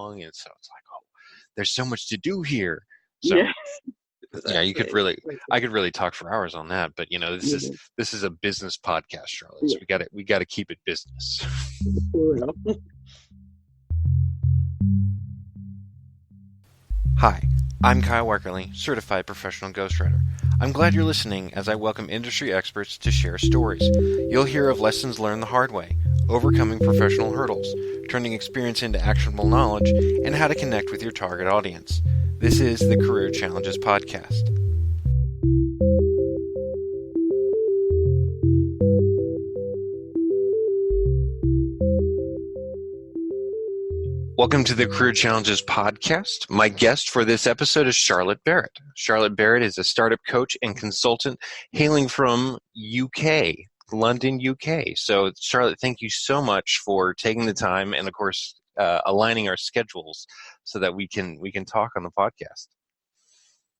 long. And so it's like, oh, there's so much to do here. So Yeah. yeah, Exactly. I could really talk for hours on that, but this is a business podcast, Charlotte. So we got to keep it business. Hi, I'm Kyle Werkerly, certified professional ghostwriter. I'm glad you're listening as I welcome industry experts to share stories. You'll hear of lessons learned the hard way, overcoming professional hurdles, turning experience into actionable knowledge, and how to connect with your target audience. This is the Career Challenges Podcast. Welcome to the Career Challenges Podcast. My guest for this episode is Charlotte Barrett. Charlotte Barrett is a startup coach and consultant hailing from UK, London, UK. So, Charlotte, thank you so much for taking the time and, of course, aligning our schedules so that we can talk on the podcast.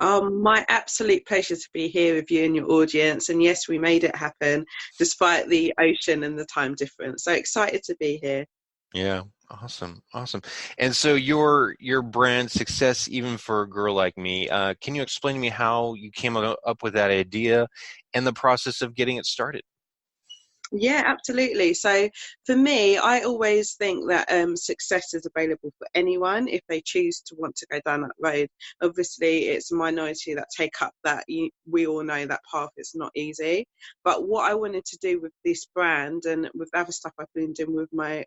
My absolute pleasure to be here with you and your audience. And yes, we made it happen despite the ocean and the time difference. So excited to be here. Yeah. Awesome. And so your brand Success Even for a Girl Like Me, can you explain to me how you came up with that idea and the process of getting it started? Yeah, absolutely. So for me, I always think that success is available for anyone if they choose to want to go down that road. Obviously, it's a minority that take up that. We all know that path is not easy. But what I wanted to do with this brand and with other stuff I've been doing with my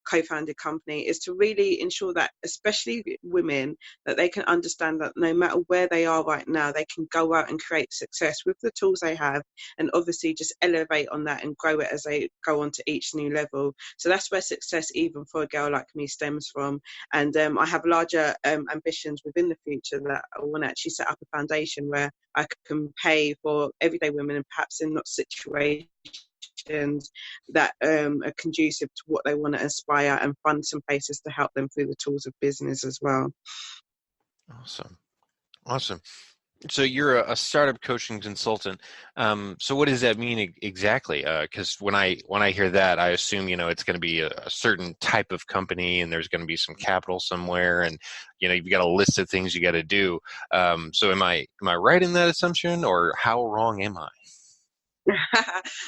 co-founded company is to really ensure that, especially women, that they can understand that no matter where they are right now, they can go out and create success with the tools they have, and obviously just elevate on that and grow it as they go on to each new level. So that's where Success Even for a Girl Like Me stems from. And I have larger ambitions within the future that I want to actually set up a foundation where I can pay for everyday women, and perhaps in not situations that are conducive to what they want to aspire, and fund some places to help them through the tools of business as well. Awesome. So you're a startup coaching consultant. So what does that mean exactly? Because when I hear that, I assume it's going to be a certain type of company, and there's going to be some capital somewhere, and you've got a list of things you got to do. So am I right in that assumption, or how wrong am I?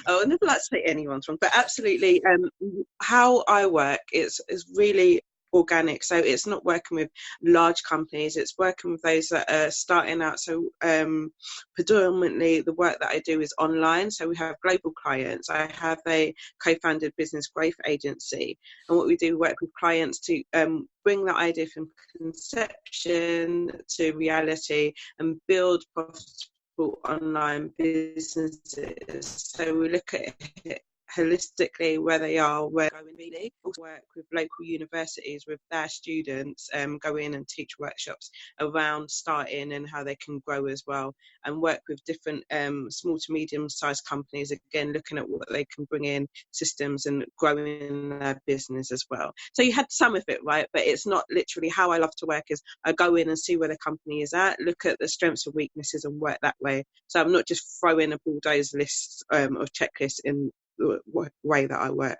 I would never like to say anyone's wrong, but absolutely. How I work is really organic. So it's not working with large companies, it's working with those that are starting out. So predominantly the work that I do is online. So we have global clients. I have a co-founded business growth agency, and what we do, work with clients to bring that idea from conception to reality and build profitable online businesses. So we look at it holistically, where they are, where they're going really. Also work with local universities with their students, go in and teach workshops around starting and how they can grow as well, and work with different small to medium sized companies, again looking at what they can bring in systems and growing their business as well. So you had some of it right, but it's not literally how I love to work. Is I go in and see where the company is at, look at the strengths and weaknesses, and work that way. So I'm not just throwing a bulldozer list of checklists in the way that I work.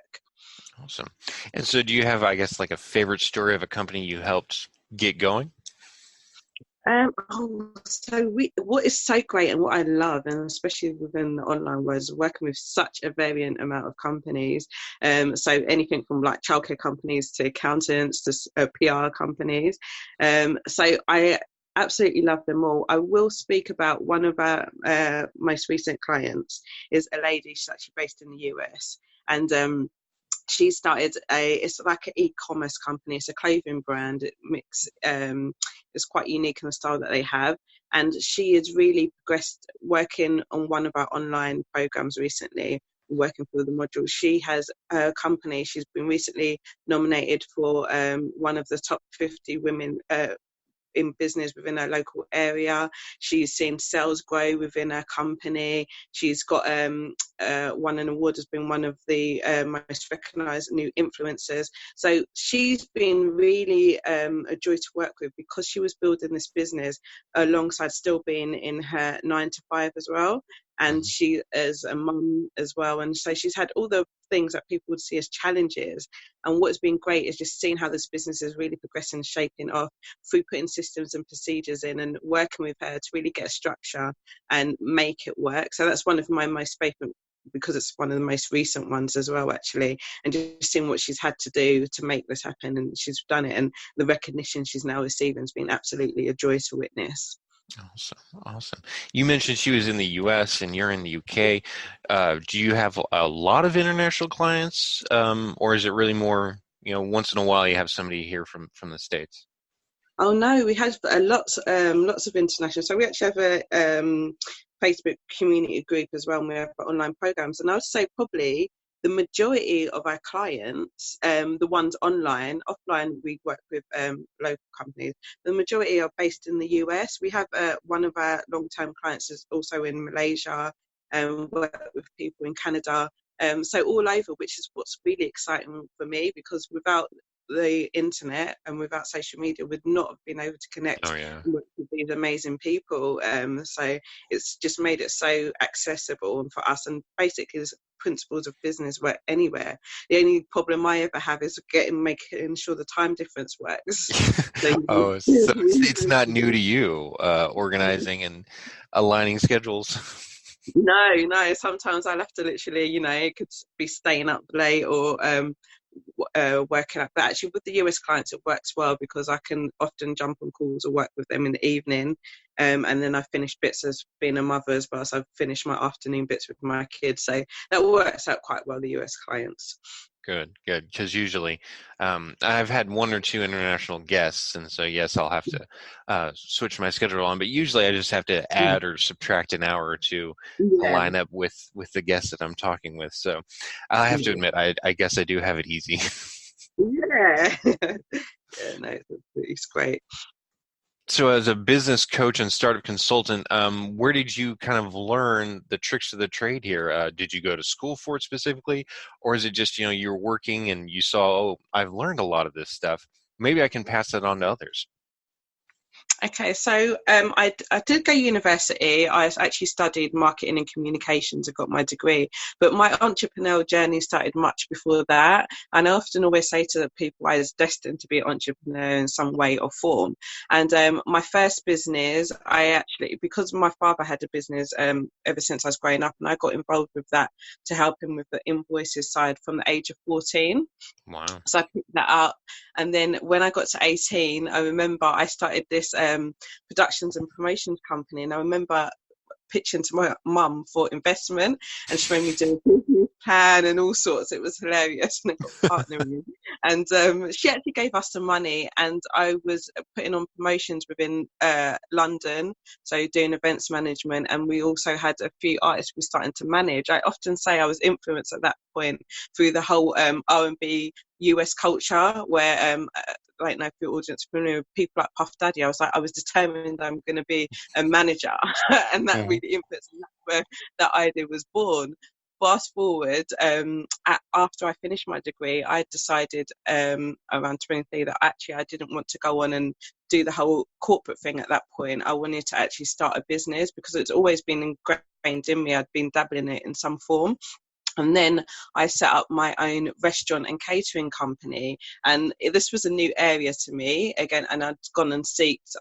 Awesome. And so do you have, I guess, like a favorite story of a company you helped get going? What is so great and what I love, and especially within the online world, is working with such a variant amount of companies. So anything from like childcare companies to accountants to PR companies. So I absolutely love them all. I will speak about one of our most recent clients. Is a lady. She's actually based in the US, and she started it's like an e-commerce company. It's a clothing brand. It's quite unique in the style that they have, and she has really progressed working on one of our online programs recently, working through the modules. She has a company. She's been recently nominated for one of the top 50 women in business within her local area. She's seen sales grow within her company. She's got won an award as being one of the most recognised new influencers. So she's been really a joy to work with, because she was building this business alongside still being in her 9 to 5 as well. and Hmm. she is a mum as well, and so she's had all the things that people would see as challenges. And what's been great is just seeing how this business is really progressing, shaping off through putting systems and procedures in and working with her to really get a structure and make it work. So that's one of my most favorite, because it's one of the most recent ones as well, actually, and just seeing what she's had to do to make this happen, and she's done it, and the recognition she's now receiving has been absolutely a joy to witness. Awesome, awesome. You mentioned she was in the U.S. and you're in the U.K. Do you have a lot of international clients, or is it really more, once in a while you have somebody here from the States? Oh no, we have lots of international. So we actually have a Facebook community group as well, and we have online programs. And I would say probably the majority of our clients, the ones online, offline, we work with local companies. The majority are based in the US. We have one of our long-term clients is also in Malaysia, and work with people in Canada. So all over, which is what's really exciting for me, because without the internet and without social media would not have been able to connect Oh yeah. with these amazing people. So it's just made it so accessible and for us, and basically the principles of business work anywhere. The only problem I ever have is making sure the time difference works. So Oh, so it's not new to you, organizing and aligning schedules. no, sometimes I'll have to literally, it could be staying up late or working out. But actually, with the US clients, it works well because I can often jump on calls or work with them in the evening. And then I finish bits as being a mother as well. So I've finished my afternoon bits with my kids. So that works out quite well, the US clients. Good, good. Because usually, I've had one or two international guests, and so yes, I'll have to switch my schedule on. But usually, I just have to add or subtract an hour or two to Yeah. line up with the guests that I'm talking with. So I have to admit, I guess I do have it easy. Yeah. Yeah, no, it's great. So, as a business coach and startup consultant, where did you kind of learn the tricks of the trade here? Did you go to school for it specifically, or is it just you're working and you saw, oh, I've learned a lot of this stuff. Maybe I can pass that on to others. Okay, so I did go university. I actually studied marketing and communications and got my degree. But my entrepreneurial journey started much before that. And I often always say to people I was destined to be an entrepreneur in some way or form. And my first business, I actually, because my father had a business ever since I was growing up, and I got involved with that to help him with the invoices side from the age of 14. Wow. So I picked that up. And then when I got to 18, I remember I started this productions and promotions company. And I remember pitching to my mum for investment, and she made me do a business plan and all sorts. It was hilarious. And I got a partner with me. And she actually gave us some money, and I was putting on promotions within London, so doing events management. And we also had a few artists we were starting to manage. I often say I was influenced at that point through the whole R&B US culture, where like no, for your audience familiar, people like Puff Daddy. I was determined I'm going to be a manager, and that Mhm. really influenced, and that's where that idea was born. Fast forward, after I finished my degree, I decided around 23 that actually I didn't want to go on and do the whole corporate thing at that point. I wanted to actually start a business because it's always been ingrained in me. I'd been dabbling in it in some form. And then I set up my own restaurant and catering company. And this was a new area to me again. And I'd gone and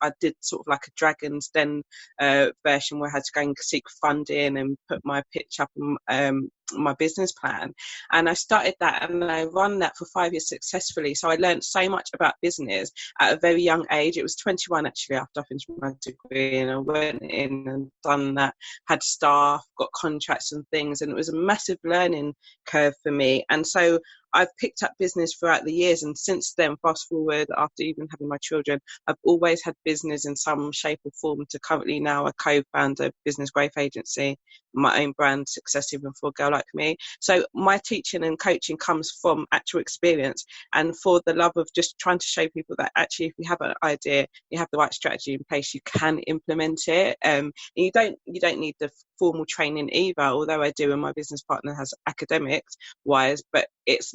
I did sort of like a Dragon's Den version where I had to go and seek funding and put my pitch up and my business plan. And I started that, and I run that for 5 years successfully. So I learned so much about business at a very young age. It was 21 actually after I finished my degree, and I went in and done that, had staff, got contracts and things, and it was a massive learning curve for me. And so I've picked up business throughout the years, and since then, fast forward after even having my children, I've always had business in some shape or form, to currently now a co-founder business growth agency, my own brand, Success Even for a Girl Like Me. So my teaching and coaching comes from actual experience, and for the love of just trying to show people that actually if you have an idea, you have the right strategy in place, you can implement it. And you don't need the formal training either, although I do, and my business partner has academics wise, but it's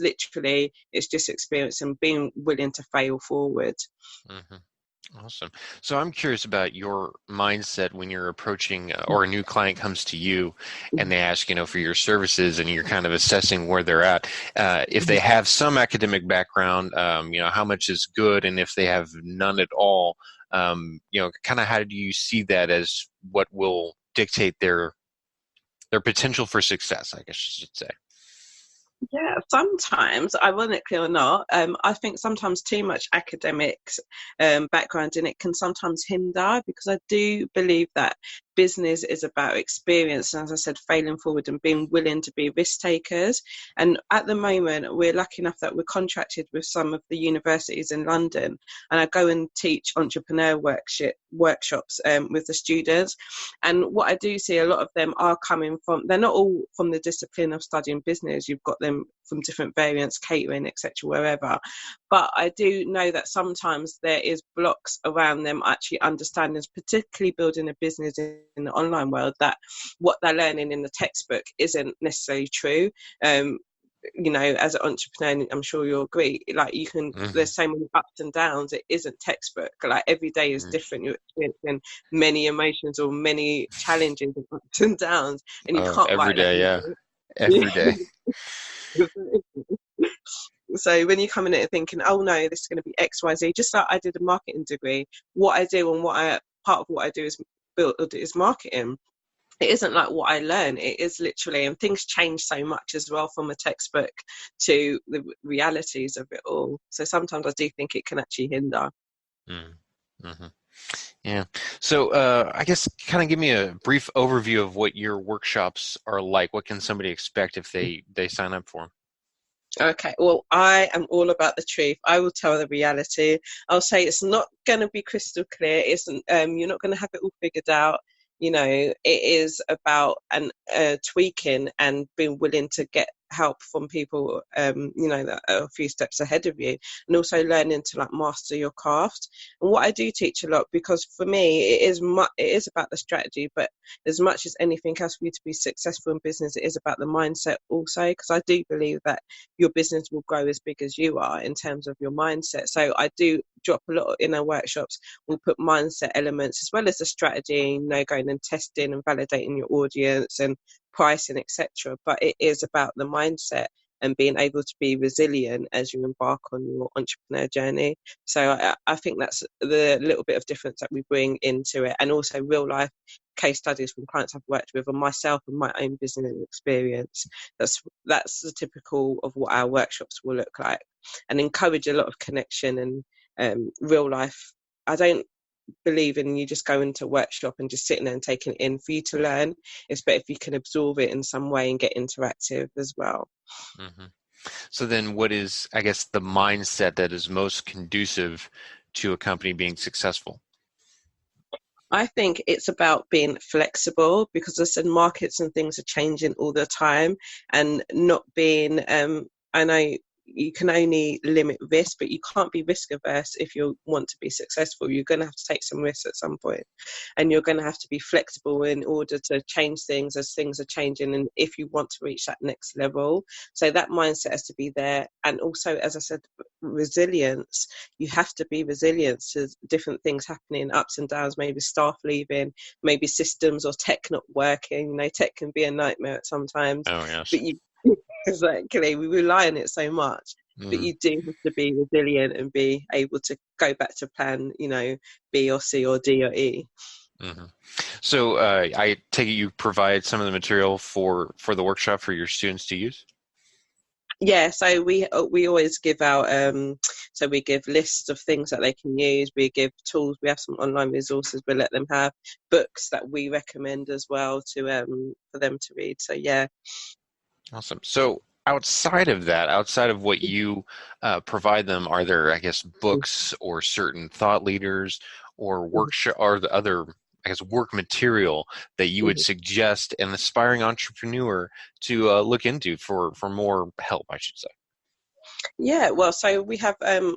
just experience and being willing to fail forward. Mhm. Awesome. So I'm curious about your mindset when you're approaching or a new client comes to you and they ask, for your services and you're kind of assessing where they're at. If they have some academic background, how much is good, and if they have none at all, kind of how do you see that as what will dictate their potential for success, I guess you should say. Yeah, sometimes, ironically or not, I think sometimes too much academics background in it can sometimes hinder, because I do believe that business is about experience, and as I said, failing forward and being willing to be risk takers. And at the moment, we're lucky enough that we're contracted with some of the universities in London, and I go and teach entrepreneur workshops with the students. And what I do see, a lot of them are coming from, they're not all from the discipline of studying business. You've got them from different variants, catering, etc., wherever. But I do know that sometimes there is blocks around them actually understanding, particularly building a business in the online world, that what they're learning in the textbook isn't necessarily true. As an entrepreneur, I'm sure you'll agree, like Hmm. there's so many ups and downs. It isn't textbook. Like every day is different. You're experiencing many emotions or many challenges and ups and downs, and you can't Every write that day, in yeah, the every day. book. So when you come in it thinking, oh no, this is going to be XYZ, just like I did a marketing degree, what I do and part of what I do is build is marketing. It isn't like what I learn. It is literally, and things change so much as well from a textbook to the realities of it all. So sometimes I do think it can actually hinder. Mm-hmm. Yeah. So I guess kind of give me a brief overview of what your workshops are like. What can somebody expect if they sign up for them? Okay, well, I am all about the truth. I will tell the reality. I'll say it's not going to be crystal clear. It's you're not going to have it all figured out. It is about tweaking and being willing to get help from people, that are a few steps ahead of you, and also learning to like master your craft. And what I do teach a lot, because for me, it is about the strategy, but as much as anything else for you to be successful in business, it is about the mindset also, because I do believe that your business will grow as big as you are in terms of your mindset. So I do drop a lot in our workshops. We'll put mindset elements as well as the strategy, going and testing and validating your audience and pricing, etc. But it is about the mindset and being able to be resilient as you embark on your entrepreneur journey. So I think that's the little bit of difference that we bring into it, and also real life case studies from clients I've worked with and myself and my own business experience. That's the typical of what our workshops will look like, and encourage a lot of connection and real life. I don't believe in you just going to workshop and just sitting there and taking it in. For you to learn, it's better if you can absorb it in some way and get interactive as well. Hmm. So then what is, I guess, the mindset that is most conducive to a company being successful? I think it's about being flexible, because as I said, markets and things are changing all the time, and not being, I know you can only limit risk, but you can't be risk averse if you want to be successful. You're going to have to take some risks at some point, and you're going to have to be flexible in order to change things as things are changing, and if you want to reach that next level. So that mindset has to be there. And also, as I said, resilience. You have to be resilient to different things happening, ups and downs, maybe staff leaving, maybe systems or tech not working. Tech can be a nightmare sometimes, Oh, yes. but you exactly, we rely on it so much. But Mm. you do have to be resilient and be able to go back to plan, B or C or D or E. Hmm. So I take it you provide some of the material for the workshop for your students to use? Yeah, so we always give out, so we give lists of things that they can use. We give tools. We have some online resources we let them have, books that we recommend as well to for them to read. So yeah. Awesome. So outside of that, outside of what you provide them, are there, I guess, books or certain thought leaders or workshop or the other, I guess, work material that you would suggest an aspiring entrepreneur to look into for more help, I should say? Yeah, well, so we have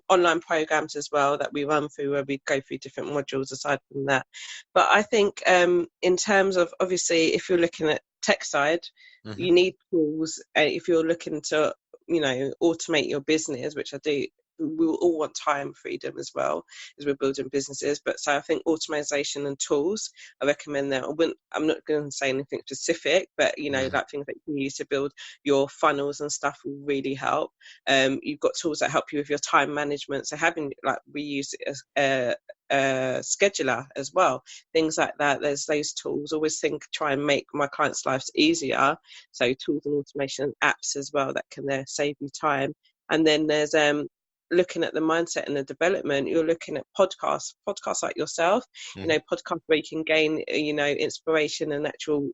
online programs as well that we run through, where we go through different modules aside from that. But I think in terms of, obviously, if you're looking at tech side, Hmm. you need tools. If you're looking to, automate your business, which I do we all want time freedom as well as we're building businesses. But so I think automation and tools, I recommend them. I'm not going to say anything specific, but Mm-hmm. like things that you can use to build your funnels and stuff will really help. You've got tools that help you with your time management. So having, like, we use it as a scheduler as well, things like that. There's those tools. Always try and make my clients' lives easier. So tools and automation and apps as well that can save you time. And then there's looking at the mindset and the development. You're looking at podcasts like yourself, podcasts where you can gain, inspiration and actual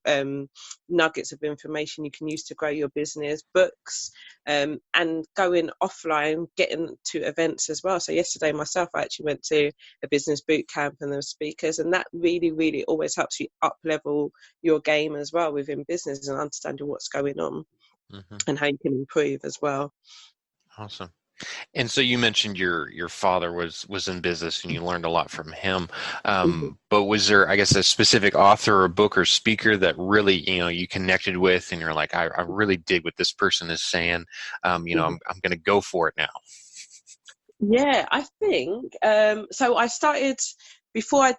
nuggets of information you can use to grow your business, books, and going offline, getting to events as well. So yesterday myself, I actually went to a business boot camp and there were speakers, and that really, really always helps you up level your game as well within business and understanding what's going on and how you can improve as well. Awesome. And so you mentioned your father was in business and you learned a lot from him. But was there, I guess, a specific author or book or speaker that really, you connected with and you're like, I really dig what this person is saying. I'm going to go for it now. Yeah, I think so. I started before I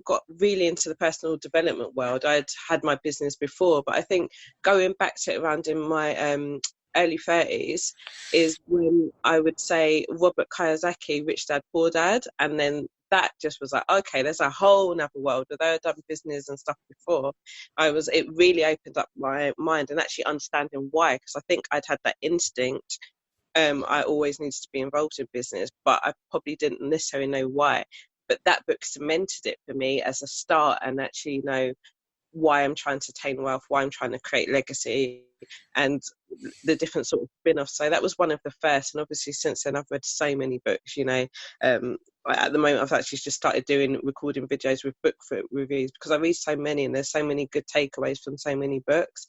got really into the personal development world. I'd had my business before, but I think going back to it around in my early 30s is when I would say Robert Kiyosaki, Rich Dad Poor Dad, and then that just was like, okay, there's a whole another world. Although I'd done business and stuff before, it really opened up my mind and actually understanding why, because I think I'd had that instinct. I always needed to be involved in business, but I probably didn't necessarily know why. But that book cemented it for me as a start, and actually why I'm trying to attain wealth, why I'm trying to create legacy, and the different sort of spin-offs. So that was one of the first, and obviously since then I've read so many books. At the moment I've actually just started recording videos with book reviews because I read so many, and there's so many good takeaways from so many books.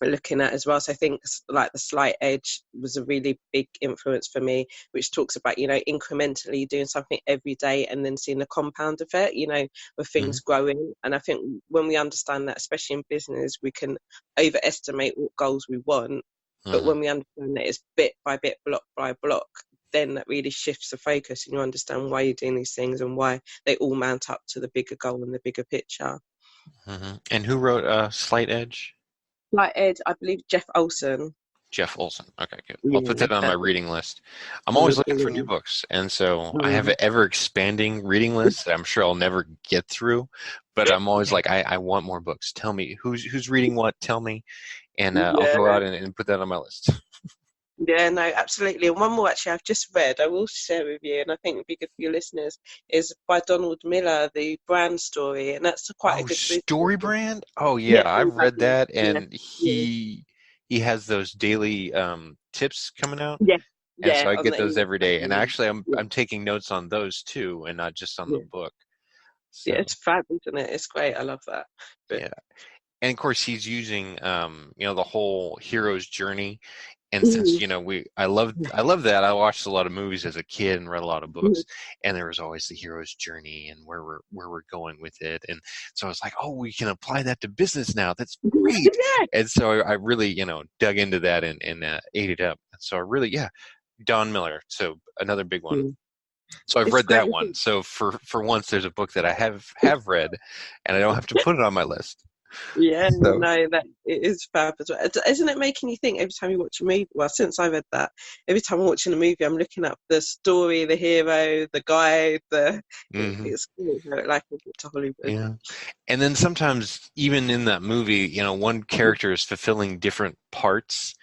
Looking at as well. So I think like The Slight Edge was a really big influence for me, which talks about, incrementally doing something every day and then seeing the compound effect, with things growing. And I think when we understand that, especially in business, we can overestimate what goals we want. But when we understand that it's bit by bit, block by block, then that really shifts the focus and you understand why you're doing these things and why they all mount up to the bigger goal and the bigger picture. And who wrote Slight Edge? Like Ed, I believe Jeff Olson. Jeff Olson. Okay, good. I'll put Yeah, that on my reading list. I'm always looking for new books, and so I have an ever-expanding reading list that I'm sure I'll never get through, but I'm always like, I want more books. Tell me who's reading what. Tell me, and I'll go out and put that on my list. Yeah, no, absolutely. And one more actually I've just read, I will share with you, and I think would be good for your listeners, is by Donald Miller, The Brand Story, and that's quite a good Story Brand? Oh yeah, yeah, I've read that, and yeah, he has those daily tips coming out. yeah, And so yeah, I on get the those every day. And actually yeah, I'm taking notes on those too and not just on the book. yeah, So it's fab, isn't it? It's great. I love that. But yeah. And of course he's using the whole hero's journey. And since I love that. I watched a lot of movies as a kid and read a lot of books, and there was always the hero's journey and where we're going with it. And so I was like, oh, we can apply that to business now. That's great. yeah. And so I really dug into that and ate it up. So I really Don Miller. So another big one. So I've It's read that great. one. So for once, there's a book that I have read, and I don't have to put it on my list. Yeah, So no, that it is fab as well. Isn't it making you think every time you watch a movie? Well, since I read that, every time I'm watching a movie, I'm looking up the story, the hero, the guide. It's cool. Like to Hollywood. yeah, and then sometimes even in that movie, one character is fulfilling different parts.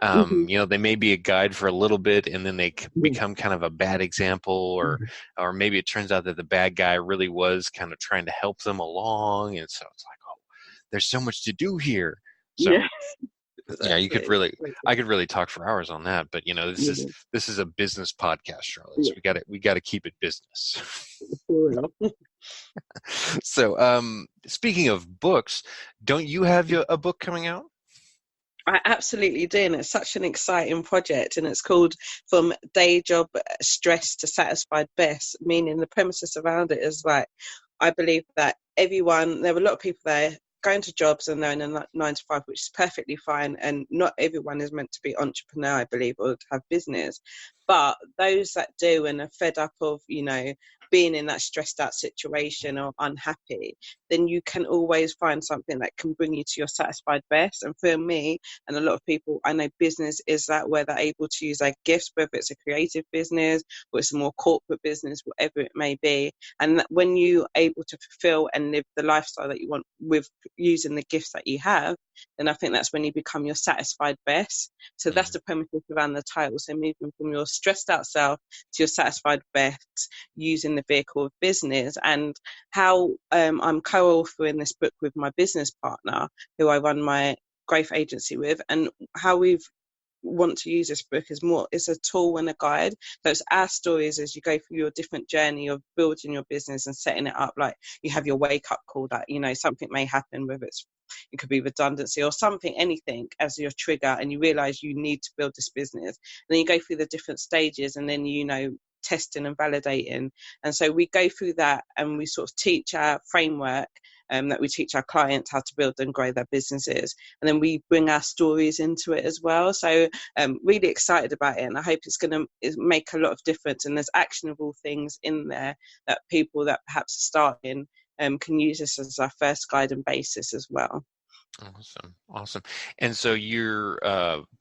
They may be a guide for a little bit, and then they become kind of a bad example, or maybe it turns out that the bad guy really was kind of trying to help them along, and so it's like, oh, there's so much to do here. So Yeah, yeah, exactly. I could really talk for hours on that, but this is a business podcast, Charlotte. So we got to keep it business. So, speaking of books, don't you have a book coming out? I absolutely do, and it's such an exciting project, and it's called From Day Job Stress to Satisfied Best, meaning the premises around it is like, I believe that there were a lot of people there going to jobs and knowing a 9 to 5, which is perfectly fine. And not everyone is meant to be entrepreneur, I believe, or to have business. But those that do and are fed up of, being in that stressed out situation or unhappy, then you can always find something that can bring you to your satisfied best. And for me, and a lot of people, I know business is that where they're able to use their gifts, whether it's a creative business or it's a more corporate business, whatever it may be. And when you're able to fulfill and live the lifestyle that you want with using the gifts that you have, then I think that's when you become your satisfied best. So that's the premise around the title. So moving from your stressed out self to your satisfied best using the vehicle of business. And how I'm co-authoring this book with my business partner, who I run my growth agency with, and how we've want to use this book is more, it's a tool and a guide. So it's our stories as you go through your different journey of building your business and setting it up. Like you have your wake up call that, something may happen, whether it could be redundancy or something, anything as your trigger, and you realize you need to build this business. And then you go through the different stages, and then, testing and validating. And so we go through that, and we sort of teach our framework that we teach our clients how to build and grow their businesses. And then we bring our stories into it as well. So really excited about it. And I hope it's going to make a lot of difference. And there's actionable things in there that people that perhaps are starting can use this as our first guide and basis as well. Awesome. And so your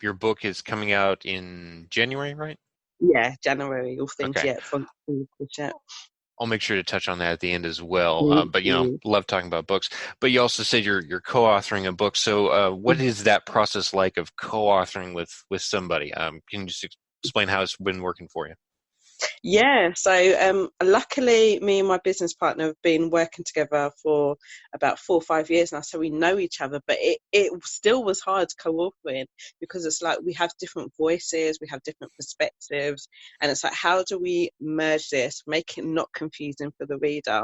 book is coming out in January, right? Yeah, January, all things Okay. yet. From yet. I'll make sure to touch on that at the end as well. But love talking about books. But you also said you're co-authoring a book. So what is that process like of co-authoring with somebody? Can you just explain how it's been working for you? Yeah, so luckily me and my business partner have been working together for about 4 or 5 years now, so we know each other, but it still was hard co-authoring because it's like we have different voices, we have different perspectives, and it's like, how do we merge this, make it not confusing for the reader?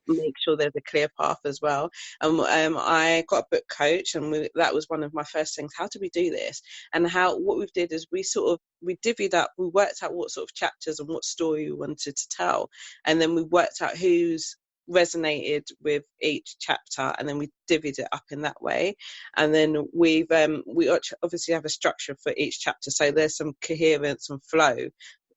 Make sure there's a clear path as well. I got a book coach, and that was one of my first things. How do we do this? And what we did is we divvied up, we worked out what sort of chapters and what story we wanted to tell, and then we worked out who's resonated with each chapter, and then we divvied it up in that way. And then we obviously have a structure for each chapter, so there's some coherence and flow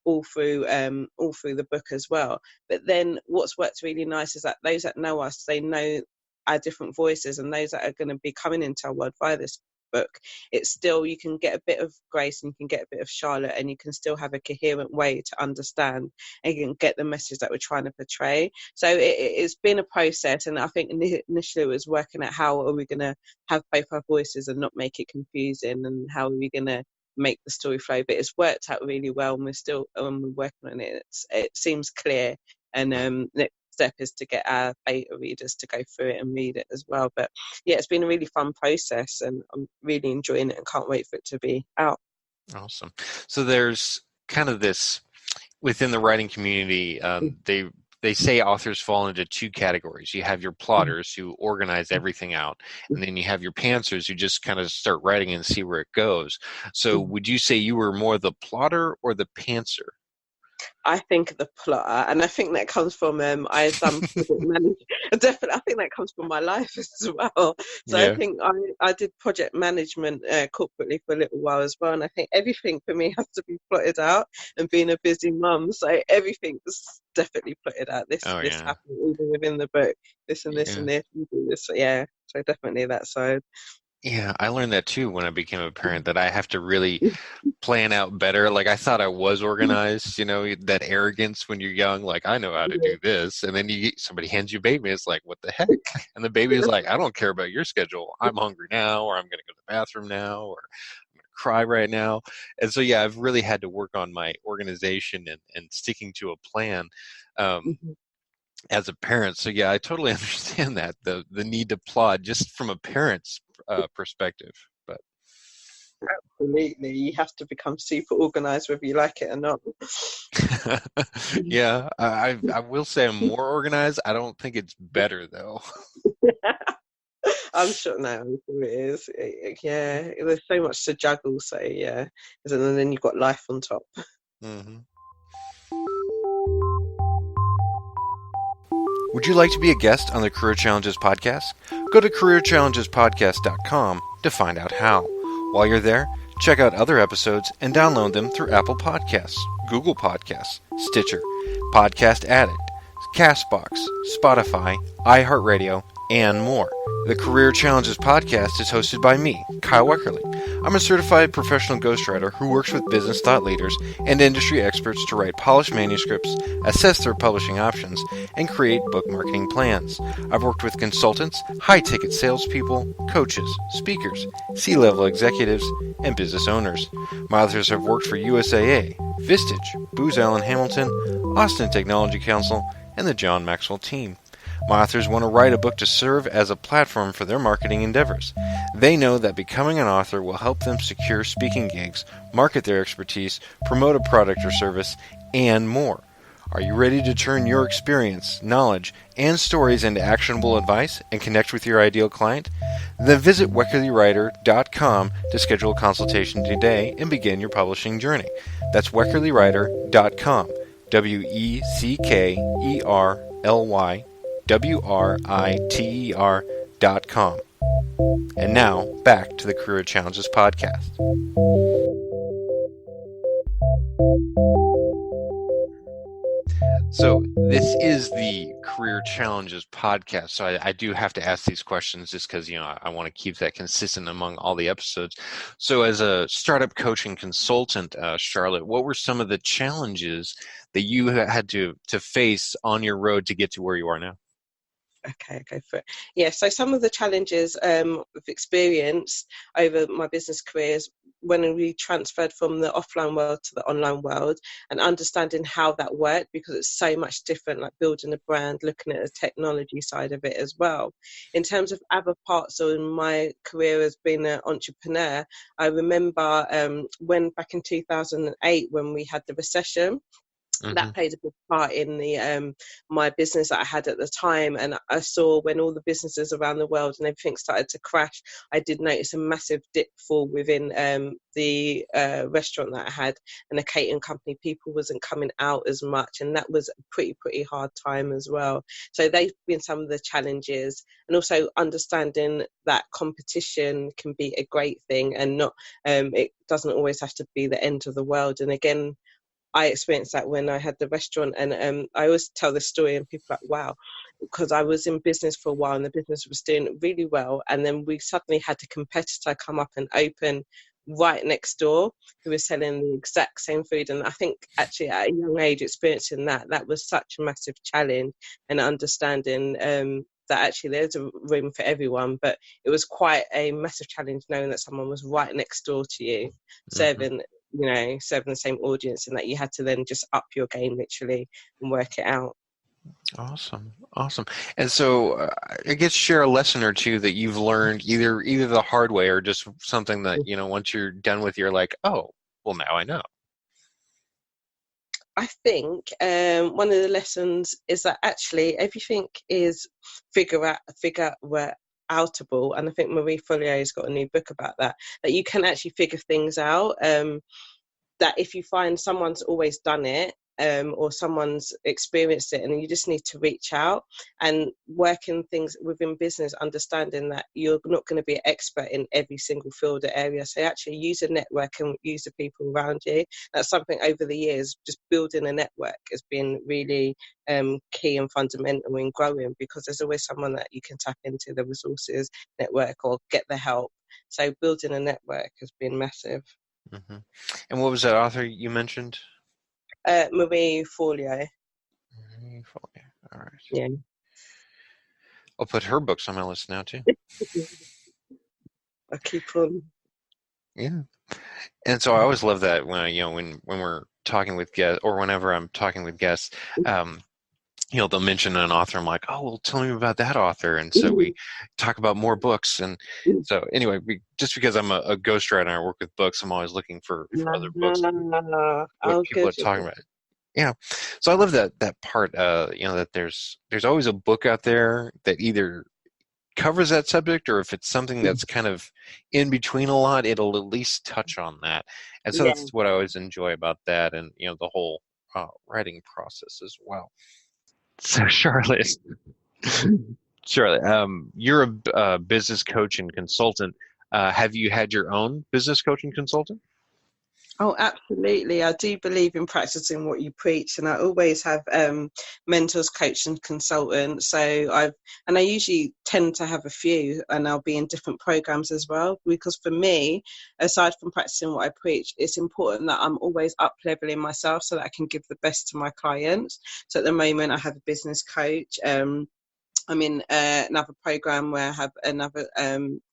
all through the book as well. But then what's worked really nice is that those that know us, they know our different voices, and those that are going to be coming into our world via this book, it's still, you can get a bit of Grace and you can get a bit of Charlotte, and you can still have a coherent way to understand and you can get the message that we're trying to portray. So it's been a process, and I think initially it was working out how are we going to have both our voices and not make it confusing, and how are we going to make the story flow. But it's worked out really well, and we're still working on it. It seems clear, and next step is to get our beta readers to go through it and read it as well. But yeah, it's been a really fun process, and I'm really enjoying it and can't wait for it to be out. Awesome. So there's kind of this within the writing community, they say authors fall into 2 categories. You have your plotters who organize everything out, and then you have your pantsers who just kind of start writing and see where it goes. So would you say you were more the plotter or the pantser? I think the plotter, and I think that comes from I've done project management. Definitely, I think that comes from my life as well. So yeah. I think I did project management corporately for a little while as well, and I think everything for me has to be plotted out. And being a busy mum, so everything's definitely plotted out. This happened even within the book. This and this and this. You do this, so definitely that side. Yeah, I learned that too when I became a parent, that I have to really plan out better. Like I thought I was organized, that arrogance when you're young, like I know how to do this. And then somebody hands you a baby, it's like, what the heck? And the baby is like, I don't care about your schedule. I'm hungry now, or I'm going to go to the bathroom now, or I'm going to cry right now. And so, yeah, I've really had to work on my organization and sticking to a plan. As a parent. So yeah, I totally understand that, the need to plot just from a parent's perspective. But absolutely, you have to become super organized whether you like it or not. Yeah, I will say I'm more organized. I don't think it's better though. I'm sure it is. Yeah, there's so much to juggle. So yeah, and then you've got life on top. Would you like to be a guest on the Career Challenges podcast? Go to careerchallengespodcast.com to find out how. While you're there, check out other episodes and download them through Apple Podcasts, Google Podcasts, Stitcher, Podcast Addict, Castbox, Spotify, iHeartRadio, and more. The Career Challenges podcast is hosted by me, Kyle Weckerly. I'm a certified professional ghostwriter who works with business thought leaders and industry experts to write polished manuscripts, assess their publishing options, and create book marketing plans. I've worked with consultants, high-ticket salespeople, coaches, speakers, C-level executives, and business owners. My authors have worked for USAA, Vistage, Booz Allen Hamilton, Austin Technology Council, and the John Maxwell team. My authors want to write a book to serve as a platform for their marketing endeavors. They know that becoming an author will help them secure speaking gigs, market their expertise, promote a product or service, and more. Are you ready to turn your experience, knowledge, and stories into actionable advice and connect with your ideal client? Then visit weckerlywriter.com to schedule a consultation today and begin your publishing journey. That's weckerlywriter.com. WECKERLYWRITER.com. And now, back to the Career Challenges podcast. So this is the Career Challenges podcast. So I do have to ask these questions just because, I want to keep that consistent among all the episodes. So as a startup coaching consultant, Charlotte, what were some of the challenges that you had to face on your road to get to where you are now? Okay, go for it. Yeah, so some of the challenges I've experienced over my business careers when we transferred from the offline world to the online world and understanding how that worked, because it's so much different, like building a brand, looking at the technology side of it as well. In terms of other parts of my career as being an entrepreneur, I remember when back in 2008 when we had the recession, that played a big part in the my business that I had at the time. And I saw when all the businesses around the world and everything started to crash, I did notice a massive dip fall within the restaurant that I had and the catering company. People wasn't coming out as much, and that was a pretty hard time as well. So they've been some of the challenges, and also understanding that competition can be a great thing and not it doesn't always have to be the end of the world. And again, I experienced that when I had the restaurant, and I always tell this story and people are like, wow, because I was in business for a while and the business was doing really well, and then we suddenly had a competitor come up and open right next door who was selling the exact same food. And I think actually at a young age experiencing that was such a massive challenge, and understanding that actually there's a room for everyone, but it was quite a massive challenge knowing that someone was right next door to you serving serving the same audience, and that you had to then just up your game literally and work it out. Awesome. And so I guess share a lesson or two that you've learned either the hard way or just something that, once you're done with, you're like, oh, well, now I know. I think one of the lessons is that actually everything is figure outable, and I think Marie Forleo's got a new book about that you can actually figure things out. That if you find someone's always done it or someone's experienced it, and you just need to reach out and work in things within business, understanding that you're not going to be an expert in every single field or area. So actually use a network and use the people around you. That's something over the years, just building a network has been really key and fundamental in growing, because there's always someone that you can tap into the resources network or get the help. So building a network has been massive. Mm-hmm. And what was that author you mentioned? Marie Forleo. All right. Yeah. I'll put her books on my list now too. I keep on. Yeah. And so I always love that when we're talking with guests, or whenever I'm talking with guests, they'll mention an author. I'm like, oh, well, tell me about that author. And so we talk about more books. And so anyway, just because I'm a ghostwriter and I work with books, I'm always looking for other books. What people are talking about. Yeah. So I love that part, that there's always a book out there that either covers that subject, or if it's something that's kind of in between a lot, it'll at least touch on that. And so that's what I always enjoy about that, and the whole writing process as well. So Charlotte, Charlotte, you're a business coach and consultant. Have you had your own business coach and consultant? Oh, absolutely. I do believe in practicing what you preach, and I always have mentors, coach, and consultants. And I usually tend to have a few, and I'll be in different programs as well. Because for me, aside from practicing what I preach, it's important that I'm always up leveling myself so that I can give the best to my clients. So at the moment, I have a business coach. I'm in another program where I have another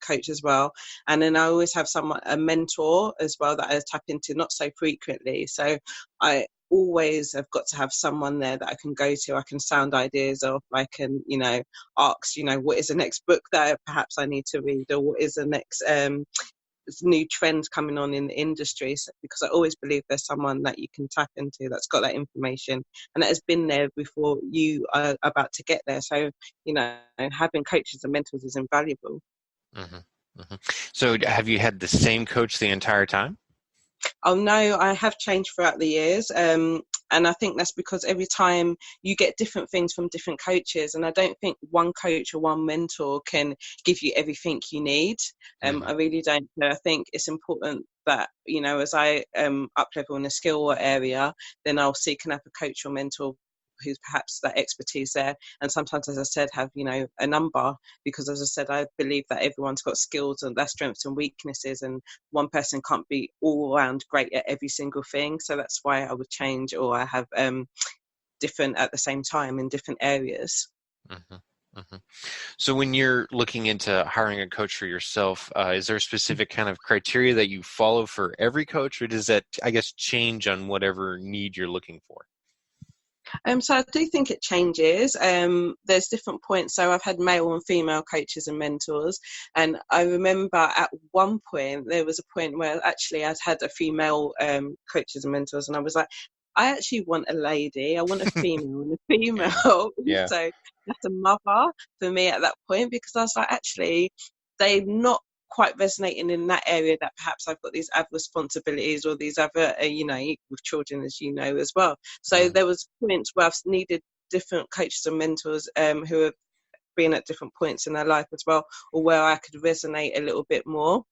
coach as well, and then I always have a mentor as well that I tap into not so frequently. So I always have got to have someone there that I can go to. I can sound ideas off. I can, ask, what is the next book that perhaps I need to read, or what is the next new trends coming on in the industry, because I always believe there's someone that you can tap into that's got that information and that has been there before you are about to get there. So, having coaches and mentors is invaluable. Mm-hmm. Mm-hmm. So have you had the same coach the entire time? Oh no, I have changed throughout the years. And I think that's because every time you get different things from different coaches, and I don't think one coach or one mentor can give you everything you need. Mm-hmm. I really don't. I think it's important that, as I up level in a skill area, then I'll seek another coach or mentor who's perhaps that expertise there. And sometimes, as I said, have, a number, because as I said, I believe that everyone's got skills and their strengths and weaknesses, and one person can't be all around great at every single thing. So that's why I would change, or I have different at the same time in different areas. Mm-hmm. Mm-hmm. So when you're looking into hiring a coach for yourself, is there a specific kind of criteria that you follow for every coach, or does that, I guess, change on whatever need you're looking for? So I do think it changes. There's different points. So I've had male and female coaches and mentors. And I remember at one point, there was a point where actually I'd had a female coaches and mentors. And I was like, I actually want a lady. I want a female and a female. Yeah. So that's a mother for me at that point, because I was like, actually, they're not quite resonating in that area, that perhaps I've got these other responsibilities or these other, with children, as you know, as well. So Mm-hmm. there was points where I've needed different coaches and mentors who have been at different points in their life as well, or where I could resonate a little bit more.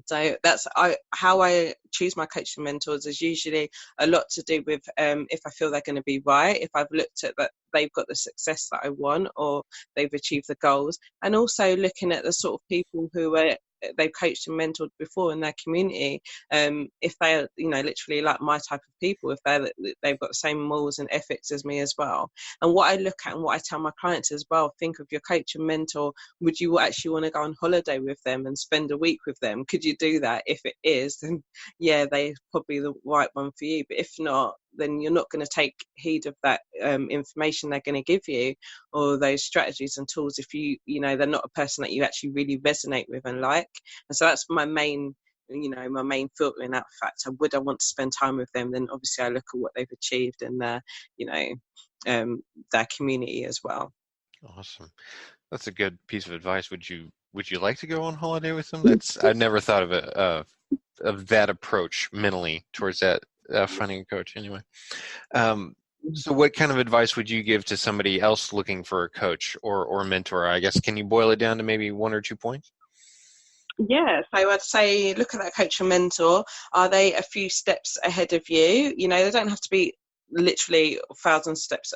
So that's how I choose my coaching mentors, is usually a lot to do with if I feel they're going to be right, if I've looked at that they've got the success that I want, or they've achieved the goals, and also looking at the sort of people who they've coached and mentored before in their community. If they're, literally like my type of people, if they've got the same morals and ethics as me as well. And what I look at and what I tell my clients as well, think of your coach and mentor. Would you actually want to go on holiday with them and spend a week with them? Could you do that? If it is, then yeah, they're probably the right one for you. But if not, then you're not going to take heed of that information they're going to give you, or those strategies and tools, if they're not a person that you actually really resonate with and like. And so that's my main filtering out factor. Would I want to spend time with them? Then obviously I look at what they've achieved in their their community as well. Awesome. That's a good piece of advice. Would you like to go on holiday with them? I never thought of it of that approach mentally towards that finding a coach. Anyway, so what kind of advice would you give to somebody else looking for a coach or mentor? I guess, can you boil it down to maybe one or 2 points? Yeah, so I'd say look at that coach or mentor. Are they a few steps ahead of you? They don't have to be literally 1,000 steps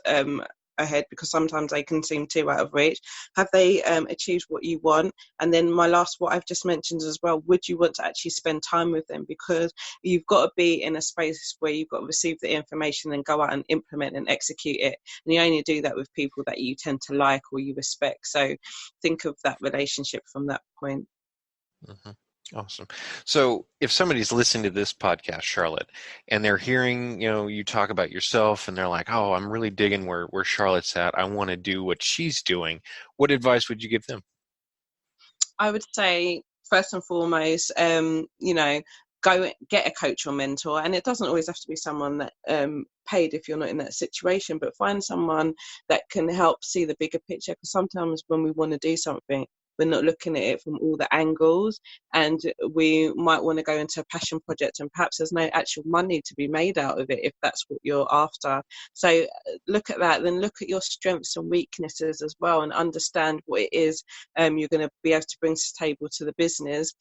ahead, because sometimes they can seem too out of reach. Have they achieved what you want? And then my last, what I've just mentioned as well, would you want to actually spend time with them? Because you've got to be in a space where you've got to receive the information and go out and implement and execute it. And you only do that with people that you tend to like or you respect. So think of that relationship from that point. Mm-hmm. Awesome. So if somebody's listening to this podcast, Charlotte, and they're hearing, you talk about yourself, and they're like, oh, I'm really digging where Charlotte's at. I want to do what she's doing. What advice would you give them? I would say, first and foremost, go get a coach or mentor. And it doesn't always have to be someone that paid if you're not in that situation, but find someone that can help see the bigger picture. Because sometimes when we want to do something, we're not looking at it from all the angles, and we might want to go into a passion project and perhaps there's no actual money to be made out of it if that's what you're after. So look at that, then look at your strengths and weaknesses as well, and understand what it is you're going to be able to bring to the table to the business,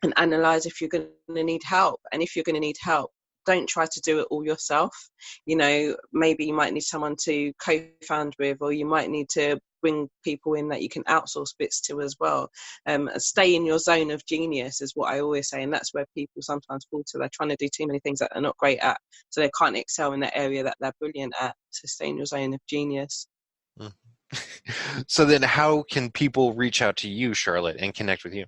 and analyze if you're going to need help. And if you're going to need help, don't try to do it all yourself. Maybe you might need someone to co-found with, or you might need to bring people in that you can outsource bits to as well. Stay in your zone of genius is what I always say, and that's where people sometimes fall to. They're trying to do too many things that they're not great at, so they can't excel in that area that they're brilliant at. So stay in your zone of genius. So then how can people reach out to you, Charlotte, and connect with you?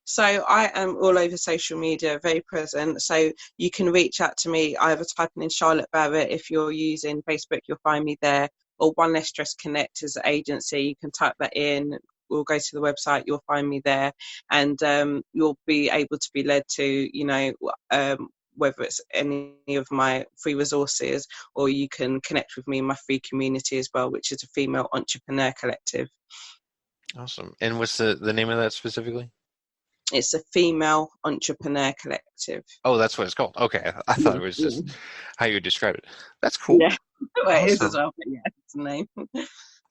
So I am all over social media, very present. So you can reach out to me either typing in Charlotte Barrett. If you're using Facebook, you'll find me there. Or One Less Stress Connect is the agency. You can type that in. We'll go to the website. You'll find me there, and you'll be able to be led to, whether it's any of my free resources, or you can connect with me in my free community as well, which is a female entrepreneur collective. Awesome. And what's the name of that specifically? It's a female entrepreneur collective. Oh, that's what it's called. Okay. I thought it was just how you would describe it. That's cool. Yeah, well, awesome. It is as well, but yeah, it's the name.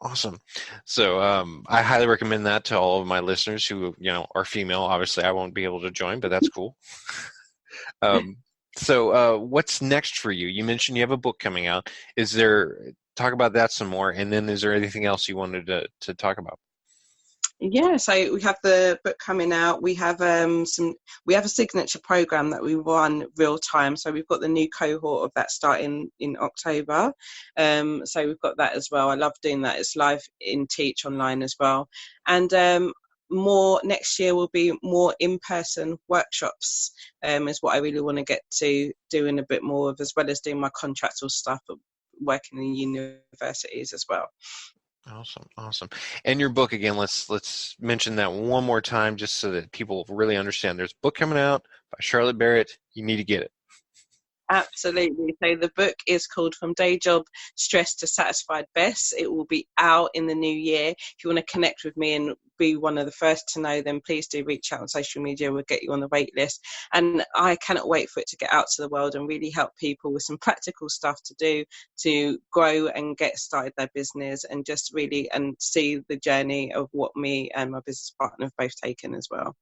Awesome. So I highly recommend that to all of my listeners who, are female. Obviously, I won't be able to join, but that's cool. So what's next for you? You mentioned you have a book coming out. Talk about that some more, and then is there anything else you wanted to talk about? Yeah, so we have the book coming out. We have a signature program that we run real time. So we've got the new cohort of that starting in October. So we've got that as well. I love doing that. It's live in Teach online as well. And more next year will be more in-person workshops, is what I really want to get to doing a bit more of, as well as doing my contractual stuff, working in universities as well. Awesome. And your book, again, let's mention that one more time just so that people really understand. There's a book coming out by Charlotte Barrett. You need to get it. Absolutely. So the book is called From Day Job Stress to Satisfied Best. It will be out in the new year. If you want to connect with me and be one of the first to know, then please do reach out on social media. We'll get you on the wait list. And I cannot wait for it to get out to the world and really help people with some practical stuff to do to grow and get started their business, and just really and see the journey of what me and my business partner have both taken as well.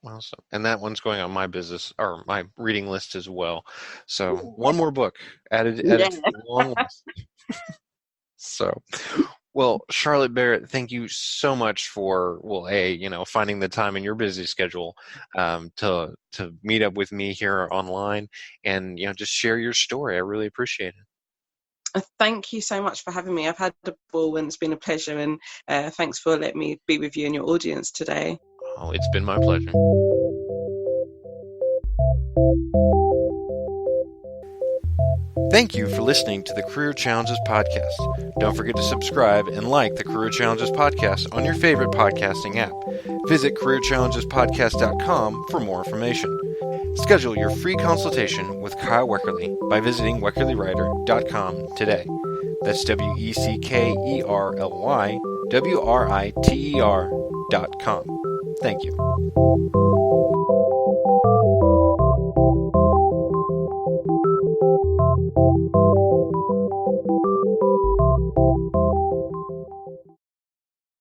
Awesome. And that one's going on my business or my reading list as well. So one more book added to the long list. So, well, Charlotte Barrett, thank you so much for, finding the time in your busy schedule to meet up with me here online and, just share your story. I really appreciate it. Thank you so much for having me. I've had a ball and it's been a pleasure, and thanks for letting me be with you and your audience today. Oh, it's been my pleasure. Thank you for listening to the Career Challenges Podcast. Don't forget to subscribe and like the Career Challenges Podcast on your favorite podcasting app. Visit careerchallengespodcast.com for more information. Schedule your free consultation with Kyle Weckerly by visiting weckerlywriter.com today. That's WECKERLYWRITER.com. Thank you.